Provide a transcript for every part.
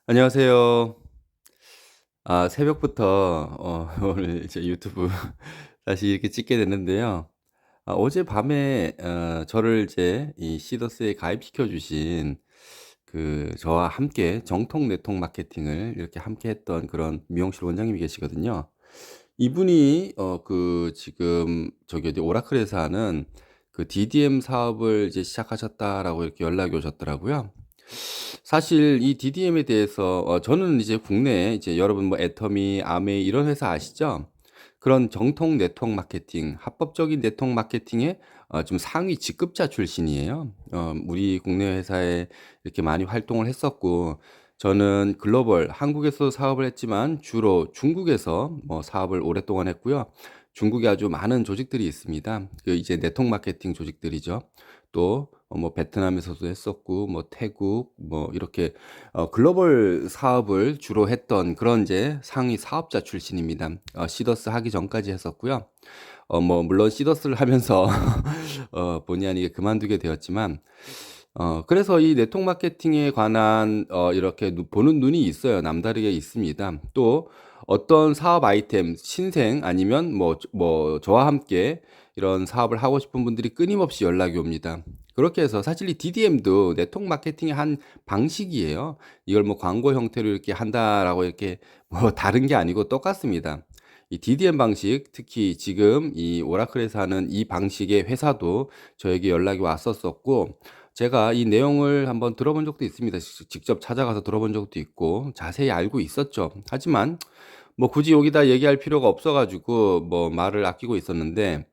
안녕하세요. 새벽부터 오늘 이제 유튜브 다시 이렇게 찍게 됐는데요. 어젯밤에 저를 이제 이 시더스에 가입시켜 주신 저와 함께 정통 네트워크 마케팅을 이렇게 함께 했던 그런 미용실 원장님이 계시거든요. 이분이 지금 저기 어디 오라클에서 하는 DDM 사업을 이제 시작하셨다라고 이렇게 연락이 오셨더라고요. 사실 이 DDM에 대해서 저는 이제 국내에 이제 여러분 뭐 애터미, 아메이 이런 회사 아시죠? 그런 정통 네트워크 마케팅, 합법적인 네트워크 마케팅의 좀 상위 직급자 출신이에요. 우리 국내 회사에 이렇게 많이 활동을 했었고, 저는 글로벌 한국에서 사업을 했지만 주로 중국에서 뭐 사업을 오랫동안 했고요. 중국에 아주 많은 조직들이 있습니다. 이제 네트워크 마케팅 조직들이죠. 또 뭐 베트남에서도 했었고 뭐 태국 뭐 이렇게 글로벌 사업을 주로 했던 그런 이제 상위 사업자 출신입니다. 시더스 하기 전까지 했었고요. 뭐 물론 시더스를 하면서 본의 아니게 그만두게 되었지만 그래서 이 네트워크 마케팅에 관한 이렇게 보는 눈이 있어요. 남다르게 있습니다. 또 어떤 사업 아이템 신생 아니면 저와 함께 이런 사업을 하고 싶은 분들이 끊임없이 연락이 옵니다. 그렇게 해서 사실 이 DDM도 네트워크 마케팅의 한 방식이에요. 이걸 뭐 광고 형태로 이렇게 한다라고 이렇게 뭐 다른 게 아니고 똑같습니다. 이 DDM 방식, 특히 지금 이 오라클에서 하는 이 방식의 회사도 저에게 연락이 왔었었고, 제가 이 내용을 한번 들어본 적도 있습니다. 직접 찾아가서 들어본 적도 있고, 자세히 알고 있었죠. 하지만 뭐 굳이 여기다 얘기할 필요가 없어가지고 뭐 말을 아끼고 있었는데,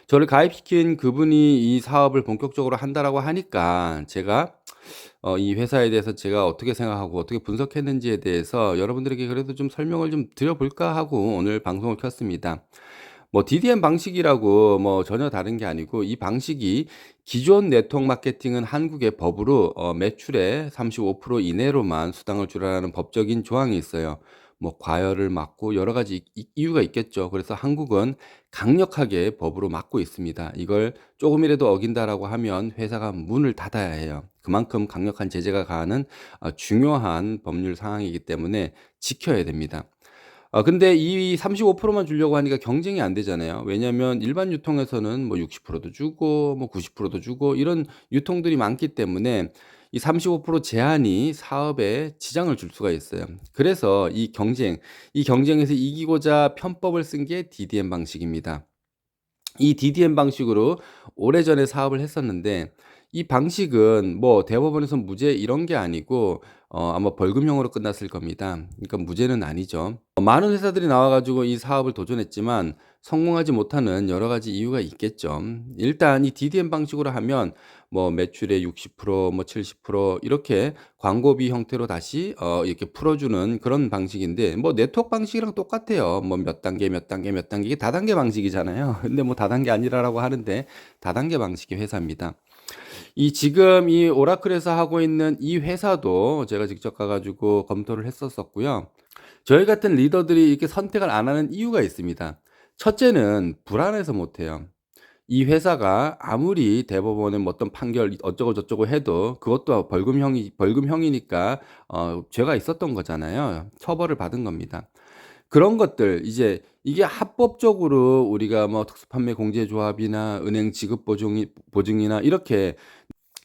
저를 가입시킨 그분이 이 사업을 본격적으로 한다라고 하니까 제가 이 회사에 대해서 제가 어떻게 생각하고 어떻게 분석했는지에 대해서 여러분들에게 그래도 좀 설명을 좀 드려볼까 하고 오늘 방송을 켰습니다. 뭐 DDM 방식이라고 뭐 전혀 다른 게 아니고, 이 방식이 기존 네트워크 마케팅은 한국의 법으로 매출의 35% 이내로만 수당을 주라는 법적인 조항이 있어요. 뭐 과열을 막고 여러 가지 이유가 있겠죠. 그래서 한국은 강력하게 법으로 막고 있습니다. 이걸 조금이라도 어긴다라고 하면 회사가 문을 닫아야 해요. 그만큼 강력한 제재가 가하는 중요한 법률 상황이기 때문에 지켜야 됩니다. 근데 이 35%만 주려고 하니까 경쟁이 안 되잖아요. 왜냐하면 일반 유통에서는 뭐 60%도 주고 뭐 90%도 주고 이런 유통들이 많기 때문에 이 35% 제한이 사업에 지장을 줄 수가 있어요. 그래서 이 경쟁에서 이기고자 편법을 쓴 게 DDM 방식입니다. 이 DDM 방식으로 오래전에 사업을 했었는데, 이 방식은 뭐 대법원에서 무죄 이런 게 아니고 아마 벌금형으로 끝났을 겁니다. 그러니까 무죄는 아니죠. 많은 회사들이 나와 가지고 이 사업을 도전했지만 성공하지 못하는 여러 가지 이유가 있겠죠. 일단 이 DDM 방식으로 하면 뭐 매출의 60%뭐 70% 이렇게 광고비 형태로 다시 이렇게 풀어주는 그런 방식인데, 뭐 네트워크 방식이랑 똑같아요. 뭐 몇 단계 몇 단계 몇 단계, 이게 다단계 방식이잖아요. 근데 뭐 다단계 아니라라고 하는데 다단계 방식의 회사입니다. 이 지금 이 오라클에서 하고 있는 이 회사도 제가 직접 가 가지고 검토를 했었었고요. 저희 같은 리더들이 이렇게 선택을 안 하는 이유가 있습니다. 첫째는 불안해서 못 해요. 이 회사가 아무리 대법원의 뭐 어떤 판결 어쩌고 저쩌고 해도 그것도 벌금형이니까 죄가 있었던 거잖아요. 처벌을 받은 겁니다. 그런 것들 이제 이게 합법적으로 우리가 뭐 특수판매 공제조합이나 은행 지급 보증이나 이렇게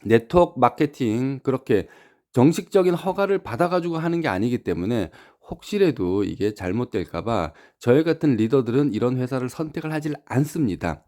네트워크 마케팅 그렇게 정식적인 허가를 받아 가지고 하는 게 아니기 때문에, 혹시라도 이게 잘못될까 봐 저희 같은 리더들은 이런 회사를 선택을 하질 않습니다.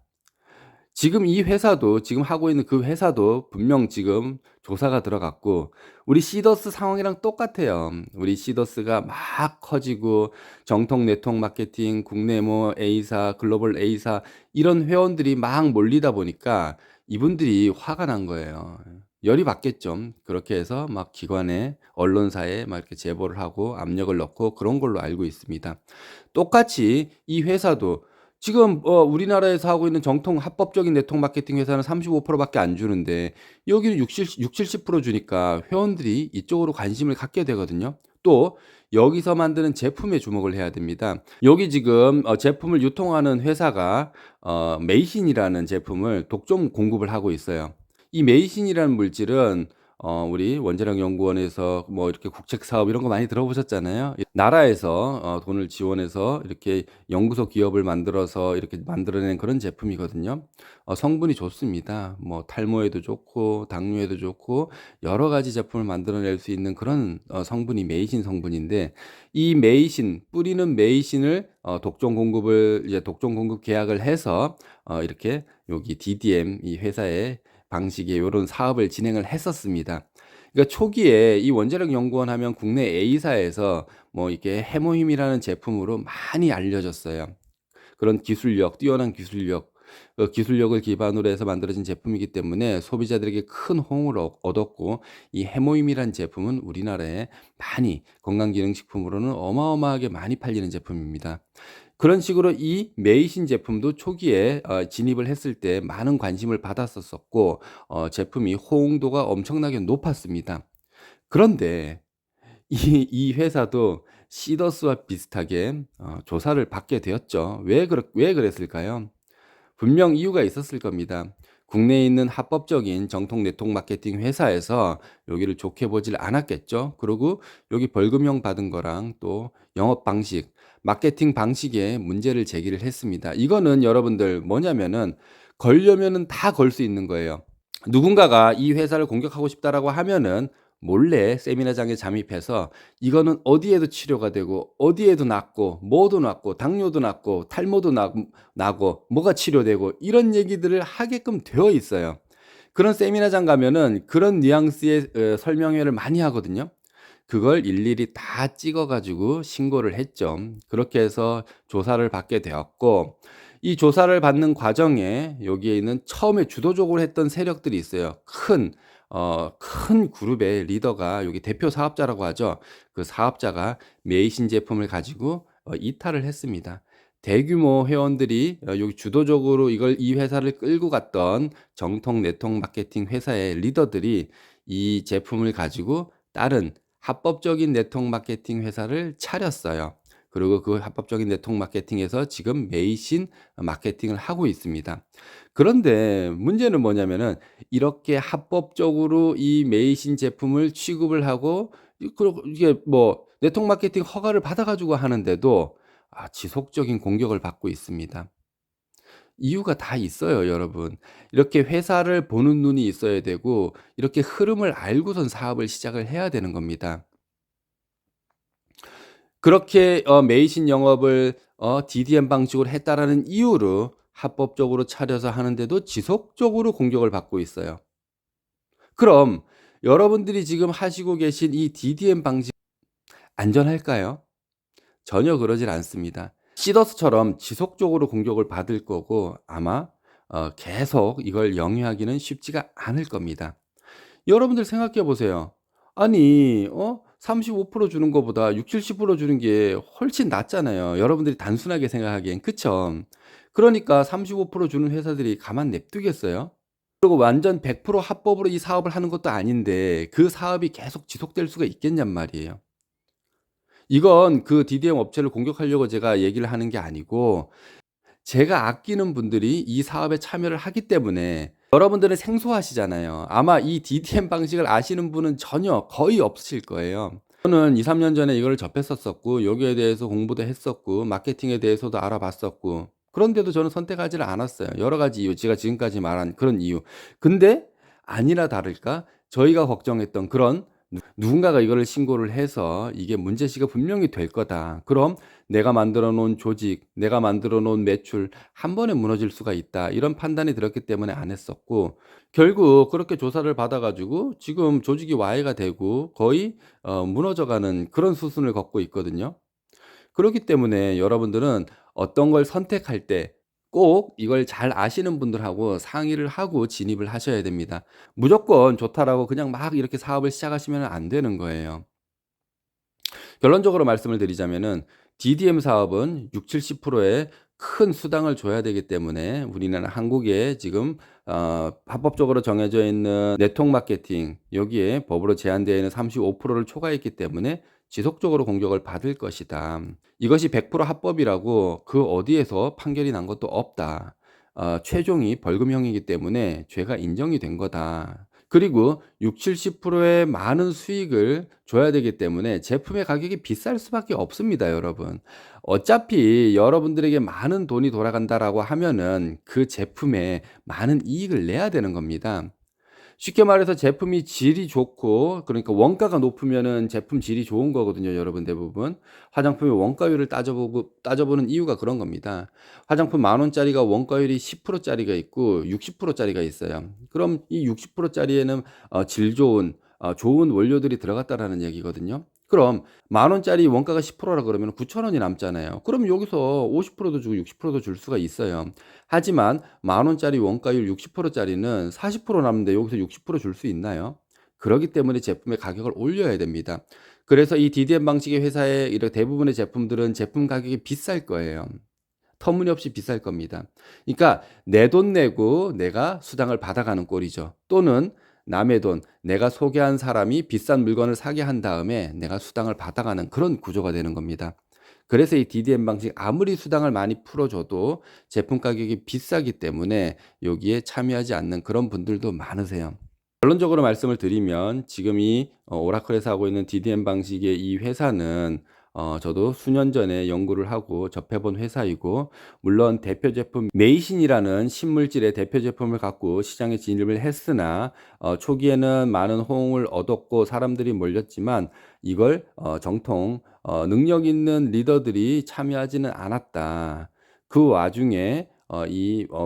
지금 이 회사도 지금 하고 있는 그 회사도 분명 지금 조사가 들어갔고, 우리 시더스 상황이랑 똑같아요. 우리 시더스가 막 커지고 정통 네트워크 마케팅 국내 뭐 A사, 글로벌 A사 이런 회원들이 막 몰리다 보니까 이분들이 화가 난 거예요. 열이 받겠죠. 그렇게 해서 막 기관에 언론사에 막 이렇게 제보를 하고 압력을 넣고 그런 걸로 알고 있습니다. 똑같이 이 회사도 지금 우리나라에서 하고 있는 정통 합법적인 네트워크 마케팅 회사는 35% 밖에 안 주는데, 여기는 60-70% 주니까 회원들이 이쪽으로 관심을 갖게 되거든요. 또 여기서 만드는 제품에 주목을 해야 됩니다. 여기 지금 제품을 유통하는 회사가 메이신이라는 제품을 독점 공급을 하고 있어요. 이 메이신이라는 물질은 우리 원자력 연구원에서 뭐 이렇게 국책 사업 이런 거 많이 들어보셨잖아요. 나라에서 돈을 지원해서 이렇게 연구소 기업을 만들어서 이렇게 만들어낸 그런 제품이거든요. 성분이 좋습니다. 뭐 탈모에도 좋고 당뇨에도 좋고 여러 가지 제품을 만들어낼 수 있는 그런 성분이 메이신 성분인데, 이 메이신 뿌리는 메이신을 독점 공급을 이제 독점 공급 계약을 해서 이렇게 여기 DDM 이 회사에 방식의 요런 사업을 진행을 했었습니다. 그러니까 초기에 이 원자력 연구원 하면 국내 A사에서 뭐 이게 해모힘이라는 제품으로 많이 알려졌어요. 그런 기술력, 뛰어난 기술력, 기술력을 기반으로 해서 만들어진 제품이기 때문에 소비자들에게 큰 호응을 얻었고, 이 해모임이란 제품은 우리나라에 많이 건강기능식품으로는 어마어마하게 많이 팔리는 제품입니다. 그런 식으로 이 메이신 제품도 초기에 진입을 했을 때 많은 관심을 받았었고, 제품이 호응도가 엄청나게 높았습니다. 그런데 이 회사도 시더스와 비슷하게 조사를 받게 되었죠. 왜 그랬을까요? 분명 이유가 있었을 겁니다. 국내에 있는 합법적인 정통 네트워크 마케팅 회사에서 여기를 좋게 보질 않았겠죠. 그리고 여기 벌금형 받은 거랑 또 영업 방식, 마케팅 방식에 문제를 제기를 했습니다. 이거는 여러분들 뭐냐면은 걸려면은 다 걸 수 있는 거예요. 누군가가 이 회사를 공격하고 싶다라고 하면은 몰래 세미나장에 잠입해서 이거는 어디에도 치료가 되고 어디에도 낫고 뭐도 낫고 당뇨도 낫고 탈모도 나고 뭐가 치료되고 이런 얘기들을 하게끔 되어 있어요. 그런 세미나장 가면은 그런 뉘앙스의 설명회를 많이 하거든요. 그걸 일일이 다 찍어 가지고 신고를 했죠. 그렇게 해서 조사를 받게 되었고, 이 조사를 받는 과정에 여기에 있는 처음에 주도적으로 했던 세력들이 있어요. 큰 그룹의 리더가 여기 대표 사업자라고 하죠. 그 사업자가 메이신 제품을 가지고 이탈을 했습니다. 대규모 회원들이 여기 주도적으로 이 회사를 끌고 갔던 정통 네트워크 마케팅 회사의 리더들이 이 제품을 가지고 다른 합법적인 네트워크 마케팅 회사를 차렸어요. 그리고 그 합법적인 네트워크 마케팅에서 지금 메이신 마케팅을 하고 있습니다. 그런데 문제는 뭐냐면은 이렇게 합법적으로 이 메이신 제품을 취급을 하고 이게 뭐 네트워크 마케팅 허가를 받아 가지고 하는데도 지속적인 공격을 받고 있습니다. 이유가 다 있어요, 여러분. 이렇게 회사를 보는 눈이 있어야 되고 이렇게 흐름을 알고선 사업을 시작을 해야 되는 겁니다. 그렇게 메이신 영업을 DDM 방식으로 했다라는 이유로 합법적으로 차려서 하는데도 지속적으로 공격을 받고 있어요. 그럼 여러분들이 지금 하시고 계신 이 DDM 방식 안전할까요? 전혀 그러질 않습니다. 시더스처럼 지속적으로 공격을 받을 거고 아마 계속 이걸 영위하기는 쉽지가 않을 겁니다. 여러분들 생각해 보세요. 아니 35% 주는 거보다 60-70% 주는 게 훨씬 낫잖아요. 여러분들이 단순하게 생각하기엔. 그쵸? 그러니까 35% 주는 회사들이 가만 냅두겠어요? 그리고 완전 100% 합법으로 이 사업을 하는 것도 아닌데 그 사업이 계속 지속될 수가 있겠냔 말이에요. 이건 그 DDM 업체를 공격하려고 제가 얘기를 하는 게 아니고, 제가 아끼는 분들이 이 사업에 참여를 하기 때문에 여러분들은 생소하시잖아요. 아마 이 DDM 방식을 아시는 분은 전혀 거의 없으실 거예요. 저는 2-3년 전에 이걸 접했었었고 여기에 대해서 공부도 했었고 마케팅에 대해서도 알아봤었고, 그런데도 저는 선택하지를 않았어요. 여러 가지 이유, 제가 지금까지 말한 그런 이유. 근데 아니나 다를까 저희가 걱정했던 그런 누군가가 이거를 신고를 해서 이게 문제시가 분명히 될 거다. 그럼 내가 만들어 놓은 조직, 내가 만들어 놓은 매출 한 번에 무너질 수가 있다. 이런 판단이 들었기 때문에 안 했었고, 결국 그렇게 조사를 받아 가지고 지금 조직이 와해가 되고 거의 무너져 가는 그런 수순을 걷고 있거든요. 그렇기 때문에 여러분들은 어떤 걸 선택할 때 꼭 이걸 잘 아시는 분들하고 상의를 하고 진입을 하셔야 됩니다. 무조건 좋다라고 그냥 막 이렇게 사업을 시작하시면 안 되는 거예요. 결론적으로 말씀을 드리자면은 DDM 사업은 60-70%의 큰 수당을 줘야 되기 때문에 우리나라 한국에 지금 합법적으로 정해져 있는 네트워크 마케팅 여기에 법으로 제한되어 있는 35%를 초과했기 때문에 지속적으로 공격을 받을 것이다. 이것이 100% 합법이라고 그 어디에서 판결이 난 것도 없다. 최종이 벌금형이기 때문에 죄가 인정이 된 거다. 그리고 60-70%의 많은 수익을 줘야 되기 때문에 제품의 가격이 비쌀 수밖에 없습니다, 여러분. 어차피 여러분들에게 많은 돈이 돌아간다라고 하면은 그 제품에 많은 이익을 내야 되는 겁니다. 쉽게 말해서 제품이 질이 좋고, 그러니까 원가가 높으면은 제품 질이 좋은 거거든요, 여러분 대부분. 화장품의 원가율을 따져보는 이유가 그런 겁니다. 화장품 만 원짜리가 원가율이 10% 짜리가 있고 60% 짜리가 있어요. 그럼 이 60% 짜리에는 질 좋은 좋은 원료들이 들어갔다라는 얘기거든요. 그럼 만 원짜리 원가가 10%라 그러면 9천 원이 남잖아요. 그럼 여기서 50%도 주고 60%도 줄 수가 있어요. 하지만 만 원짜리 원가율 60% 짜리는 40% 남는데 여기서 60%줄 수 있나요? 그러기 때문에 제품의 가격을 올려야 됩니다. 그래서 이 DDM 방식의 회사의 이런 대부분의 제품들은 제품 가격이 비쌀 거예요. 터무니없이 비쌀 겁니다. 그러니까 내 돈 내고 내가 수당을 받아가는 꼴이죠. 또는 남의 돈, 내가 소개한 사람이 비싼 물건을 사게 한 다음에 내가 수당을 받아가는 그런 구조가 되는 겁니다. 그래서 이 DDM 방식 아무리 수당을 많이 풀어줘도 제품 가격이 비싸기 때문에 여기에 참여하지 않는 그런 분들도 많으세요. 결론적으로 말씀을 드리면 지금 이 오라클에서 하고 있는 DDM 방식의 이 회사는 저도 수년 전에 연구를 하고 접해 본 회사이고, 물론 대표 제품 메이신이라는 신물질의 대표 제품을 갖고 시장에 진입을 했으나 초기에는 많은 호응을 얻었고 사람들이 몰렸지만 이걸 정통 능력 있는 리더들이 참여하지는 않았다. 그 와중에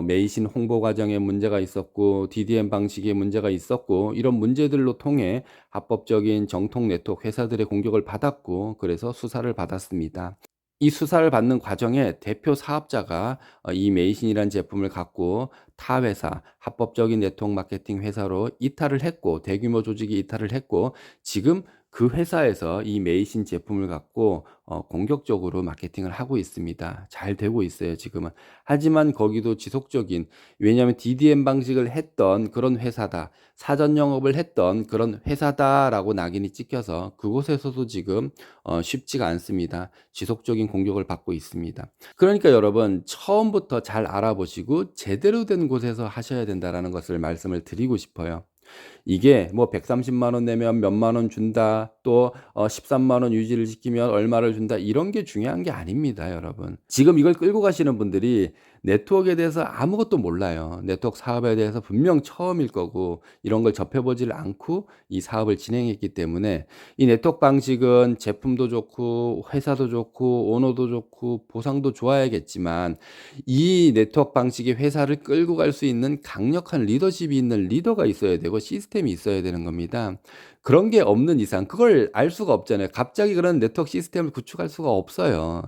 메이신 홍보 과정에 문제가 있었고 DDM 방식에 문제가 있었고, 이런 문제들로 통해 합법적인 정통 네트워크 회사들의 공격을 받았고, 그래서 수사를 받았습니다. 이 수사를 받는 과정에 대표 사업자가 이 메이신이라는 제품을 갖고 타 회사, 합법적인 네트워크 마케팅 회사로 이탈을 했고, 대규모 조직이 이탈을 했고, 지금 그 회사에서 이 메이신 제품을 갖고 공격적으로 마케팅을 하고 있습니다. 잘 되고 있어요, 지금은. 하지만 거기도 지속적인, 왜냐하면 DDM 방식을 했던 그런 회사다, 사전 영업을 했던 그런 회사다라고 낙인이 찍혀서 그곳에서도 지금 쉽지가 않습니다. 지속적인 공격을 받고 있습니다. 그러니까 여러분, 처음부터 잘 알아보시고 제대로 된 곳에서 하셔야 된다라는 것을 말씀을 드리고 싶어요. 이게 뭐 130만 원 내면 몇만 원 준다, 또 13만 원 유지를 지키면 얼마를 준다, 이런 게 중요한 게 아닙니다, 여러분. 지금 이걸 끌고 가시는 분들이 네트워크에 대해서 아무것도 몰라요. 네트워크 사업에 대해서 분명 처음일 거고 이런 걸 접해보질 않고 이 사업을 진행했기 때문에, 이 네트워크 방식은 제품도 좋고 회사도 좋고 오너도 좋고 보상도 좋아야겠지만 이 네트워크 방식의 회사를 끌고 갈 수 있는 강력한 리더십이 있는 리더가 있어야 되고 시스템이 있어야 되는 겁니다. 그런 게 없는 이상 그걸 알 수가 없잖아요. 갑자기 그런 네트워크 시스템을 구축할 수가 없어요.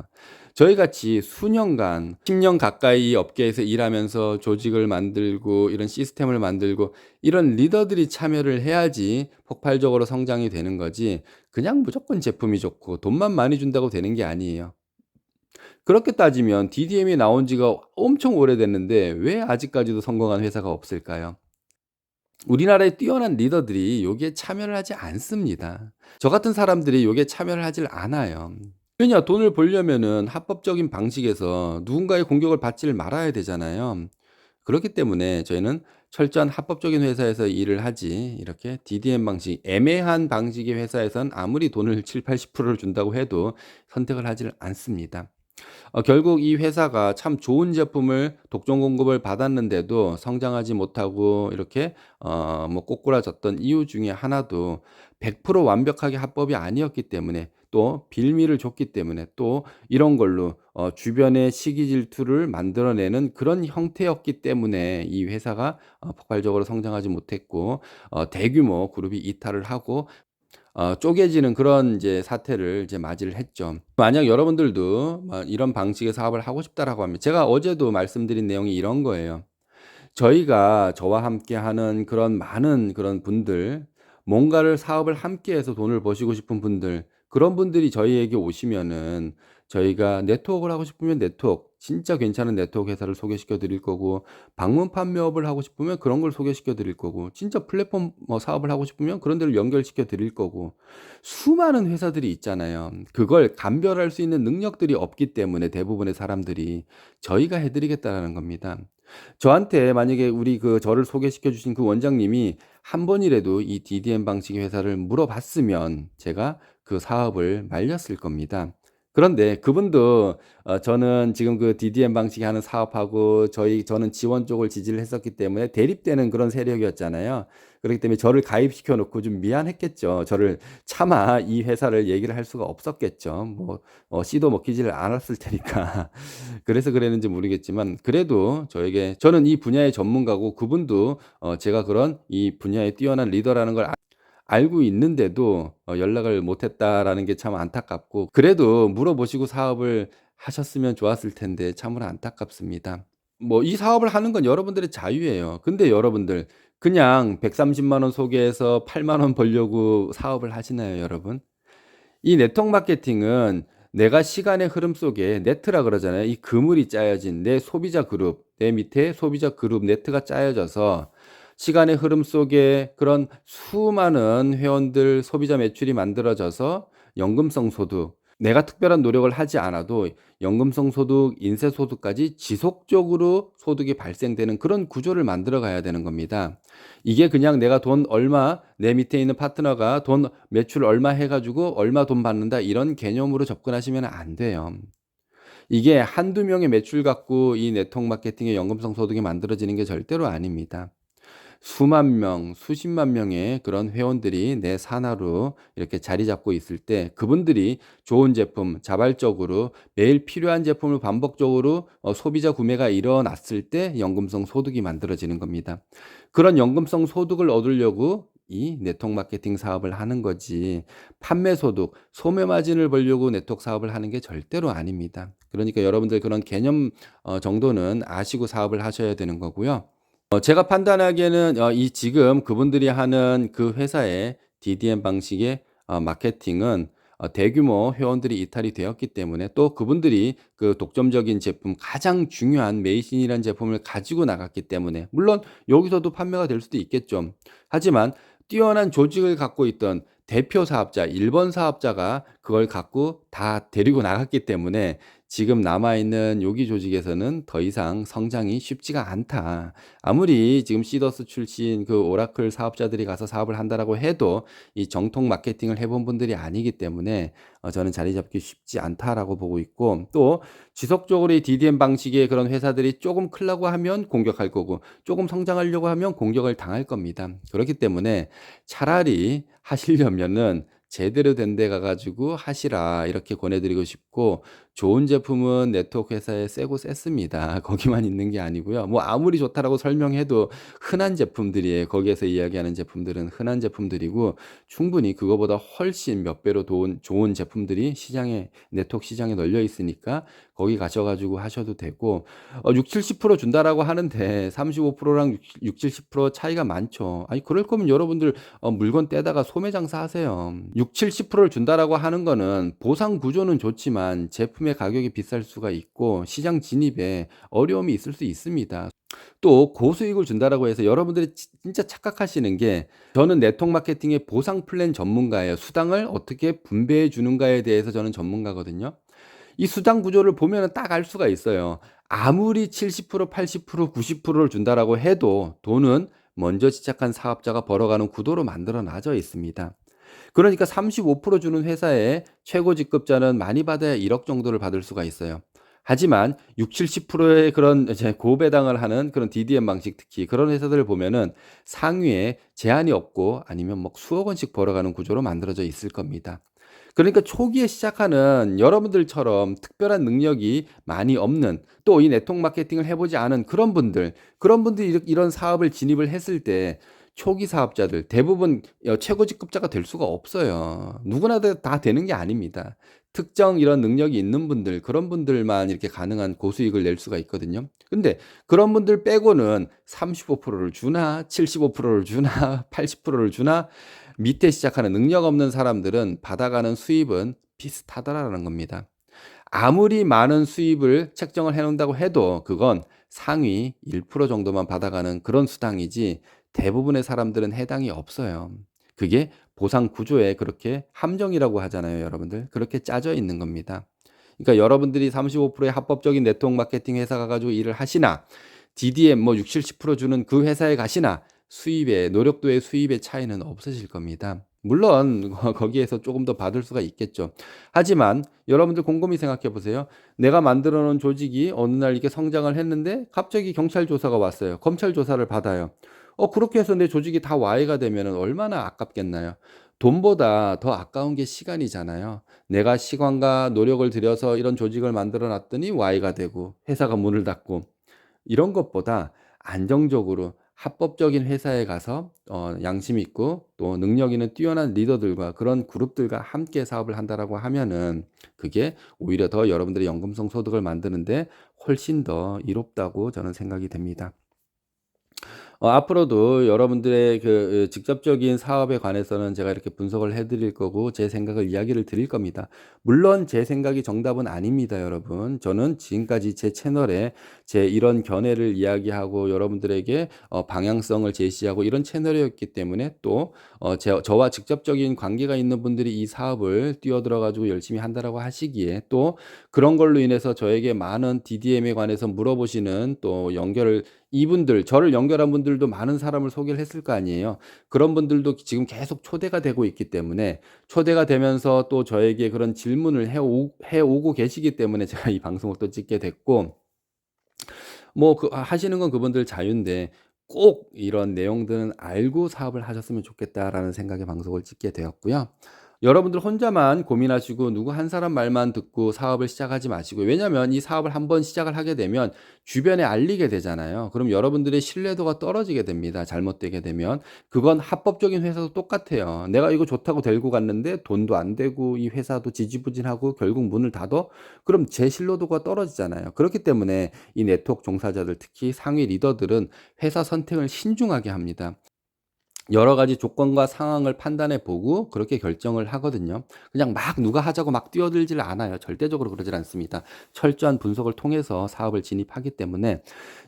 저희 같이 수년간 10년 가까이 이 업계에서 일하면서 조직을 만들고 이런 시스템을 만들고 이런 리더들이 참여를 해야지 폭발적으로 성장이 되는 거지, 그냥 무조건 제품이 좋고 돈만 많이 준다고 되는 게 아니에요. 그렇게 따지면 DDM이 나온 지가 엄청 오래됐는데 왜 아직까지도 성공한 회사가 없을까요? 우리나라의 뛰어난 리더들이 여기에 참여를 하지 않습니다. 저 같은 사람들이 여기에 참여를 하질 않아요. 왜냐, 돈을 벌려면은 합법적인 방식에서 누군가의 공격을 받지를 말아야 되잖아요. 그렇기 때문에 저희는 철저한 합법적인 회사에서 일을 하지, 이렇게 DDM 방식, 애매한 방식의 회사에선 아무리 돈을 7, 80%를 준다고 해도 선택을 하지를 않습니다. 결국 이 회사가 참 좋은 제품을 독점 공급을 받았는데도 성장하지 못하고 이렇게 뭐 꼬꾸라졌던 이유 중에 하나도 100% 완벽하게 합법이 아니었기 때문에, 또 빌미를 줬기 때문에, 또 이런 걸로 주변의 시기 질투를 만들어내는 그런 형태였기 때문에 이 회사가 폭발적으로 성장하지 못했고 대규모 그룹이 이탈을 하고 쪼개지는 그런 이제 사태를 이제 맞이를 했죠. 만약 여러분들도 이런 방식의 사업을 하고 싶다라고 하면, 제가 어제도 말씀드린 내용이 이런 거예요. 저희가 저와 함께 하는 그런 많은 그런 분들, 뭔가를 사업을 함께 해서 돈을 버시고 싶은 분들, 그런 분들이 저희에게 오시면은 저희가 네트워크를 하고 싶으면 네트워크, 진짜 괜찮은 네트워크 회사를 소개시켜 드릴 거고, 방문 판매업을 하고 싶으면 그런 걸 소개시켜 드릴 거고, 진짜 플랫폼 뭐 사업을 하고 싶으면 그런 데를 연결시켜 드릴 거고, 수많은 회사들이 있잖아요. 그걸 감별할 수 있는 능력들이 없기 때문에 대부분의 사람들이 저희가 해 드리겠다라는 겁니다. 저한테 만약에 저를 소개시켜 주신 그 원장님이 한 번이라도 이 DDM 방식의 회사를 물어봤으면 제가 그 사업을 말렸을 겁니다. 그런데 그분도 저는 지금 그 DDM 방식이 하는 사업하고 저는 지원 쪽을 지지를 했었기 때문에 대립되는 그런 세력이었잖아요. 그렇기 때문에 저를 가입시켜 놓고 좀 미안했겠죠. 저를 차마 이 회사를 얘기를 할 수가 없었겠죠. 뭐 씨도 먹히지를 않았을 테니까. 그래서 그랬는지 모르겠지만 그래도 저는 이 분야의 전문가고 그분도 제가 그런 이 분야에 뛰어난 리더라는 걸 알고 있는데도 연락을 못 했다라는 게 참 안타깝고, 그래도 물어보시고 사업을 하셨으면 좋았을 텐데 참으로 안타깝습니다. 뭐 이 사업을 하는 건 여러분들의 자유예요. 근데 여러분들 그냥 130만 원 소개해서 8만 원 벌려고 사업을 하시나요, 여러분? 이 네트워크 마케팅은 내가 시간의 흐름 속에 네트라 그러잖아요. 이 그물이 짜여진 내 소비자 그룹, 내 밑에 소비자 그룹 네트가 짜여져서 시간의 흐름 속에 그런 수많은 회원들 소비자 매출이 만들어져서 연금성 소득, 내가 특별한 노력을 하지 않아도 연금성 소득, 인세 소득까지 지속적으로 소득이 발생되는 그런 구조를 만들어 가야 되는 겁니다. 이게 그냥 내가 돈 얼마, 내 밑에 있는 파트너가 돈 매출 얼마 해 가지고 얼마 돈 받는다 이런 개념으로 접근하시면 안 돼요. 이게 한두 명의 매출 갖고 이 네트워크 마케팅의 연금성 소득이 만들어지는 게 절대로 아닙니다. 수만 명, 수십만 명의 그런 회원들이 내 산하로 이렇게 자리 잡고 있을 때 그분들이 좋은 제품, 자발적으로 매일 필요한 제품을 반복적으로 소비자 구매가 일어났을 때 연금성 소득이 만들어지는 겁니다. 그런 연금성 소득을 얻으려고 이 네트워크 마케팅 사업을 하는 거지, 판매 소득, 소매 마진을 벌려고 네트워크 사업을 하는 게 절대로 아닙니다. 그러니까 여러분들 그런 개념 정도는 아시고 사업을 하셔야 되는 거고요. 제가 판단하기에는 이 지금 그분들이 하는 그 회사의 DDM 방식의 마케팅은 대규모 회원들이 이탈이 되었기 때문에, 또 그분들이 그 독점적인 제품, 가장 중요한 메이신이라는 제품을 가지고 나갔기 때문에, 물론 여기서도 판매가 될 수도 있겠죠. 하지만 뛰어난 조직을 갖고 있던 대표 사업자, 1번 사업자가 그걸 갖고 다 데리고 나갔기 때문에 지금 남아있는 요기 조직에서는 더 이상 성장이 쉽지가 않다. 아무리 지금 시더스 출신 그 오라클 사업자들이 가서 사업을 한다라고 해도 이 정통 마케팅을 해본 분들이 아니기 때문에 저는 자리 잡기 쉽지 않다라고 보고 있고, 또 지속적으로 이 DDM 방식의 그런 회사들이 조금 크려고 하면 공격할 거고 조금 성장하려고 하면 공격을 당할 겁니다. 그렇기 때문에 차라리 하시려면은 제대로 된 데 가 가지고 하시라, 이렇게 권해드리고 싶고, 좋은 제품은 네트워크 회사에 세고 셌습니다. 거기만 있는 게 아니고요. 뭐 아무리 좋다라고 설명해도 흔한 제품들이에요. 거기에서 이야기하는 제품들은 흔한 제품들이고, 충분히 그거보다 훨씬 몇 배로 좋은 제품들이 시장에, 네트워크 시장에 널려 있으니까 거기 가셔 가지고 하셔도 되고, 60-70% 준다라고 하는데 35%랑 60-70% 차이가 많죠. 아니 그럴 거면 여러분들 물건 떼다가 소매 장사하세요. 60-70%를 준다라고 하는 거는 보상 구조는 좋지만 제품의 가격이 비쌀 수가 있고 시장 진입에 어려움이 있을 수 있습니다. 또 고수익을 준다라고 해서 여러분들이 진짜 착각하시는 게, 저는 네트워크 마케팅의 보상 플랜 전문가예요. 수당을 어떻게 분배해 주는가에 대해서 저는 전문가거든요. 이 수당 구조를 보면은 딱 알 수가 있어요. 아무리 70% 80% 90%를 준다라고 해도 돈은 먼저 시작한 사업자가 벌어가는 구도로 만들어 놔져 있습니다. 그러니까 35% 주는 회사의 최고 직급자는 많이 받아야 1억 정도를 받을 수가 있어요. 하지만 60-70%의 그런 이제 고배당을 하는 그런 DDM 방식, 특히 그런 회사들을 보면은 상위에 제한이 없고 아니면 뭐 수억 원씩 벌어가는 구조로 만들어져 있을 겁니다. 그러니까 초기에 시작하는 여러분들처럼 특별한 능력이 많이 없는, 또 이 네트워크 마케팅을 해보지 않은 그런 분들이 이런 사업을 진입을 했을 때 초기 사업자들 대부분 최고 직급자가 될 수가 없어요. 누구나 다 되는 게 아닙니다. 특정 이런 능력이 있는 분들, 그런 분들만 이렇게 가능한 고수익을 낼 수가 있거든요. 근데 그런 분들 빼고는 35%를 주나 75%를 주나 80%를 주나, 밑에 시작하는 능력 없는 사람들은 받아가는 수입은 비슷하다라는 겁니다. 아무리 많은 수입을 책정을 해 놓는다고 해도 그건 상위 1% 정도만 받아가는 그런 수당이지 대부분의 사람들은 해당이 없어요. 그게 보상 구조에 그렇게 함정이라고 하잖아요, 여러분들. 그렇게 짜져 있는 겁니다. 그러니까 여러분들이 35%의 합법적인 네트워크 마케팅 회사 가 가지고 일을 하시나, DDM 뭐 60-70% 주는 그 회사에 가시나, 수입의 노력도의 수입의 차이는 없으실 겁니다. 물론 거기에서 조금 더 받을 수가 있겠죠. 하지만 여러분들 곰곰이 생각해 보세요. 내가 만들어 놓은 조직이 어느 날 이렇게 성장을 했는데 갑자기 경찰 조사가 왔어요. 검찰 조사를 받아요. 그렇게 해서 내 조직이 다 와해가 되면은 얼마나 아깝겠나요? 돈보다 더 아까운 게 시간이잖아요. 내가 시간과 노력을 들여서 이런 조직을 만들어 놨더니 와해가 되고 회사가 문을 닫고, 이런 것보다 안정적으로 합법적인 회사에 가서 양심 있고 또 능력 있는 뛰어난 리더들과 그런 그룹들과 함께 사업을 한다라고 하면은 그게 오히려 더 여러분들의 연금성 소득을 만드는데 훨씬 더 이롭다고 저는 생각이 됩니다. 앞으로도 여러분들의 직접적인 사업에 관해서는 제가 이렇게 분석을 해 드릴 거고 제 생각을 이야기를 드릴 겁니다. 물론 제 생각이 정답은 아닙니다, 여러분. 저는 지금까지 제 채널에 제 이런 견해를 이야기하고 여러분들에게 방향성을 제시하고 이런 채널이었기 때문에, 또 저와 직접적인 관계가 있는 분들이 이 사업을 뛰어들어 가지고 열심히 한다라고 하시기에, 또 그런 걸로 인해서 저에게 많은 DDM에 관해서 물어보시는, 또 연결을 이분들 저를 연결한 분들도 많은 사람을 소개를 했을 거 아니에요. 그런 분들도 지금 계속 초대가 되고 있기 때문에, 초대가 되면서 또 저에게 그런 질문을 해 오고 계시기 때문에 제가 이 방송을 또 찍게 됐고, 뭐 하시는 건 그분들 자유인데 꼭 이런 내용들은 알고 사업을 하셨으면 좋겠다라는 생각에 방송을 찍게 되었고요. 여러분들 혼자만 고민하시고 누구 한 사람 말만 듣고 사업을 시작하지 마시고요. 왜냐하면 이 사업을 한번 시작을 하게 되면 주변에 알리게 되잖아요. 그럼 여러분들의 신뢰도가 떨어지게 됩니다, 잘못되게 되면. 그건 합법적인 회사도 똑같아요. 내가 이거 좋다고 데리고 갔는데 돈도 안 되고 이 회사도 지지부진하고 결국 문을 닫어? 그럼 제 신뢰도가 떨어지잖아요. 그렇기 때문에 이 네트워크 종사자들, 특히 상위 리더들은 회사 선택을 신중하게 합니다. 여러 가지 조건과 상황을 판단해 보고 그렇게 결정을 하거든요. 그냥 막 누가 하자고 막 뛰어들지를 않아요. 절대적으로 그러질 않습니다. 철저한 분석을 통해서 사업을 진입하기 때문에,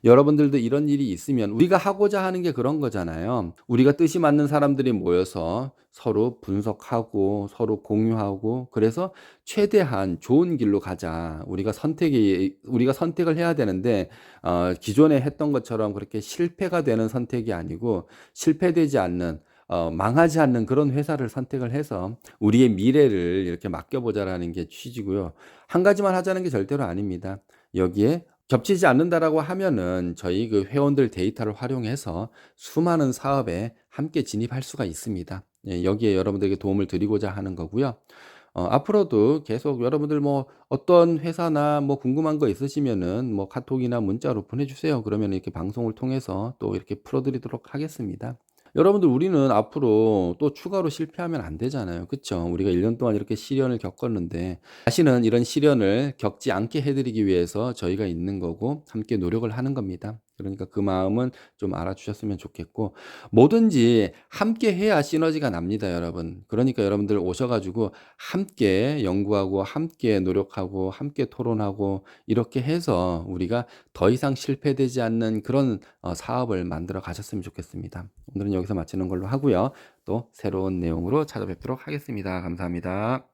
여러분들도 이런 일이 있으면, 우리가 하고자 하는 게 그런 거잖아요. 우리가 뜻이 맞는 사람들이 모여서 서로 분석하고 서로 공유하고, 그래서 최대한 좋은 길로 가자. 우리가 선택을 해야 되는데 기존에 했던 것처럼 그렇게 실패가 되는 선택이 아니고, 실패되지 않는, 망하지 않는 그런 회사를 선택을 해서 우리의 미래를 이렇게 맡겨보자라는 게 취지고요. 한 가지만 하자는 게 절대로 아닙니다. 여기에 겹치지 않는다라고 하면은 저희 그 회원들 데이터를 활용해서 수많은 사업에 함께 진입할 수가 있습니다. 예, 여기에 여러분들에게 도움을 드리고자 하는 거고요. 앞으로도 계속 여러분들 뭐 어떤 회사나 뭐 궁금한 거 있으시면은 뭐 카톡이나 문자로 보내주세요. 그러면 이렇게 방송을 통해서 또 이렇게 풀어드리도록 하겠습니다. 여러분들, 우리는 앞으로 또 추가로 실패하면 안 되잖아요. 그쵸? 우리가 1년 동안 이렇게 시련을 겪었는데 다시는 이런 시련을 겪지 않게 해드리기 위해서 저희가 있는 거고 함께 노력을 하는 겁니다. 그러니까 그 마음은 좀 알아주셨으면 좋겠고, 뭐든지 함께 해야 시너지가 납니다, 여러분. 그러니까 여러분들 오셔가지고 함께 연구하고 함께 노력하고 함께 토론하고 이렇게 해서 우리가 더 이상 실패되지 않는 그런 사업을 만들어 가셨으면 좋겠습니다. 오늘은 여기서 마치는 걸로 하고요. 또 새로운 내용으로 찾아뵙도록 하겠습니다. 감사합니다.